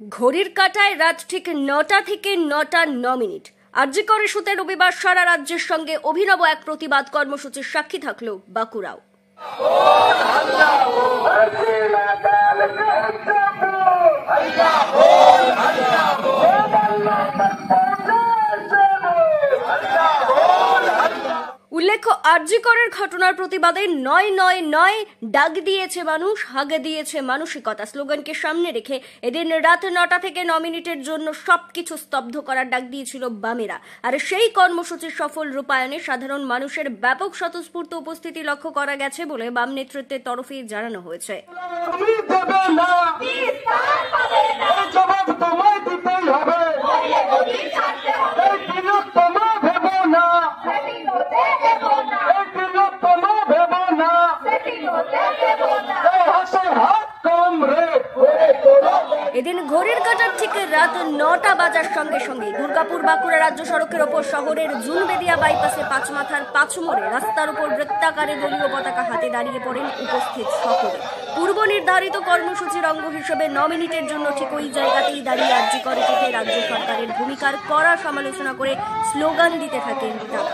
ঘড়ির কাঁটায় রাত ঠিক ৯টা থেকে ৯:০৯। আরজি কর ইস্যুতে রবিবার সারা রাজ্যের সঙ্গে অভিনব এক প্রতিবাদ কর্মসূচির সাক্ষী থাকল বাঁকুড়াও। উল্লেখ্য, আরজি করের ঘটনার প্রতিবাদে ৯৯৯ ডাক দিয়েছে মানুষ, হাগে দিয়েছে মানসিকতা স্লোগানকে সামনে রেখে এদিন রাত ৯টা থেকে ৯ জন্য সবকিছু স্তব্ধ করার ডাক দিয়েছিল বামেরা। আর সেই কর্মসূচির সফল রূপায়ণে সাধারণ মানুষের ব্যাপক স্বতঃস্ফূর্ত উপস্থিতি লক্ষ্য করা গেছে বলে বাম নেতৃত্বের তরফে জানানো হয়েছে। এদিন ঘড়ির কাঁটার ঠিক রাত ৯টা বাজার সঙ্গে সঙ্গে দুর্গাপুর বাঁকুড়া রাজ্য সড়কের ওপর শহরের জুনবেদিয়া বাইপাসে পাঁচমাথার পাঁচমোড়ে রাস্তার উপর বৃত্তাকারে দলীয় পতাকা হাতে দাঁড়িয়ে পড়েন উপস্থিত সকলে। পূর্ব নির্ধারিত কর্মসূচির অঙ্গ হিসেবে ৯ মিনিটের জন্য ঠিক ওই জায়গাতেই দাঁড়িয়ে আরজি করে থেকে রাজ্য সরকারের ভূমিকার কড়া সমালোচনা করে স্লোগান দিতে থাকেন তারা।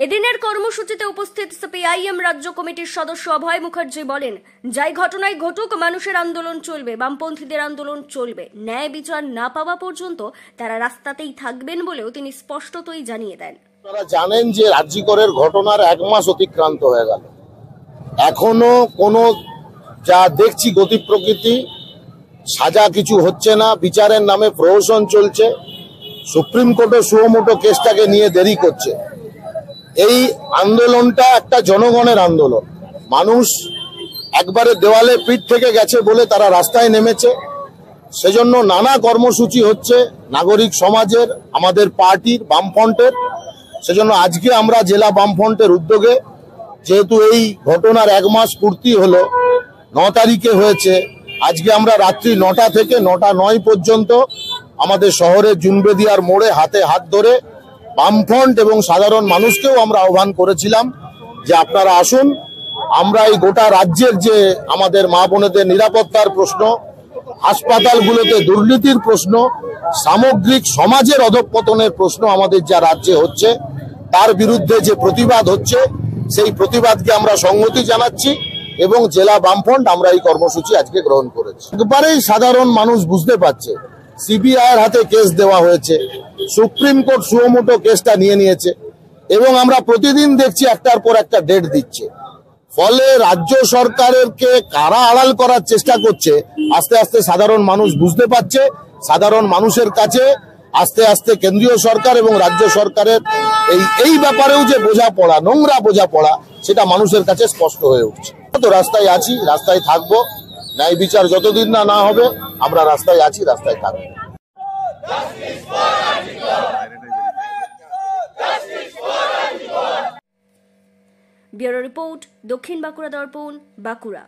এদিনের কর্মসূচিতে উপস্থিত সিপিআইএম রাজ্য কমিটির সদস্য অভয় মুখার্জি বলেন, যাই ঘটনায় ঘটুক মানুষের আন্দোলন চলবে, বামপন্থীদের আন্দোলন চলবে, ন্যায় বিচার না পাওয়া পর্যন্ত তারা রাস্তাতেই থাকবেন বলেও তিনি স্পষ্টতই জানিয়ে দেন। আপনারা জানেন যে আরজি করের ঘটনার 1 মাস অতিক্রান্ত হয়ে গেল, এখনো কোনো যা দেখছি গতি প্রকৃতি সাজা কিছু হচ্ছে না, বিচারের নামে প্রহসন চলছে, সুপ্রিম কোর্টে সুমোটো কেসটাকে নিয়ে দেরি করছে। এই আন্দোলনটা একটা জনগণের আন্দোলন, মানুষ একবারে দেওয়ালে পিঠ থেকে গেছে বলে তারা রাস্তায় নেমেছে। সেজন্য নানা কর্মসূচি হচ্ছে নাগরিক সমাজের, আমাদের পার্টির, বামফ্রন্টের। সেজন্য আজকে আমরা জেলা বামফ্রন্টের উদ্যোগে, যেহেতু এই ঘটনার 1 মাস পূর্তি হলো, 9 তারিখে হয়েছে, আজকে আমরা রাত্রি 9টা থেকে 9:09 পর্যন্ত আমাদের শহরের জুনবেদিয়ার মোড়ে হাতে হাত ধরে বামফ্রন্ট এবং সাধারণ মানুষকেও আমরা আহ্বান করেছিলাম যে আপনারা আসুন, আমরা এই গোটা রাজ্যের যে আমাদের মা বোনেদের নিরাপত্তার প্রশ্ন, হাসপাতালগুলোতে দুর্নীতির প্রশ্ন, সামগ্রিক সমাজের অধঃপতনের প্রশ্ন আমাদের যা রাজ্যে হচ্ছে, তার বিরুদ্ধে যে প্রতিবাদ হচ্ছে, সেই প্রতিবাদকে আমরা সংহতি জানাচ্ছি এবং জেলা বামফ্রন্ট আমরা এই কর্মসূচি আজকে গ্রহণ করেছি। একবারেই সাধারণ মানুষ বুঝতে পারছে, সিবিআইয়ের হাতে কেস দেওয়া হয়েছে, সুপ্রিম কোর্ট সুমোটো কেসটা নিয়ে নিয়েছে এবং আমরা প্রতিদিন দেখছি একটার পর একটা ডেট দিচ্ছে। ফলে রাজ্য সরকারকে কারা আড়াল করার চেষ্টা করছে, আস্তে আস্তে সাধারণ মানুষ বুঝতে পারছে। সাধারণ মানুষের কাছে আস্তে আস্তে কেন্দ্রীয় সরকার এবং রাজ্য সরকারের এই ব্যাপারেও যে বোঝাপড়া, নোংরা বোঝাপড়া, সেটা মানুষের কাছে স্পষ্ট হয়ে উঠছে। তো রাস্তায় আছি, রাস্তায় থাকবো, ন্যায় বিচার যতদিন না হবে আমরা রাস্তায় আছি, রাস্তায় থাকবো। ব্যুরো রিপোর্ট, দক্ষিণ বাঁকুড়া দর্পণ, বাঁকুড়া।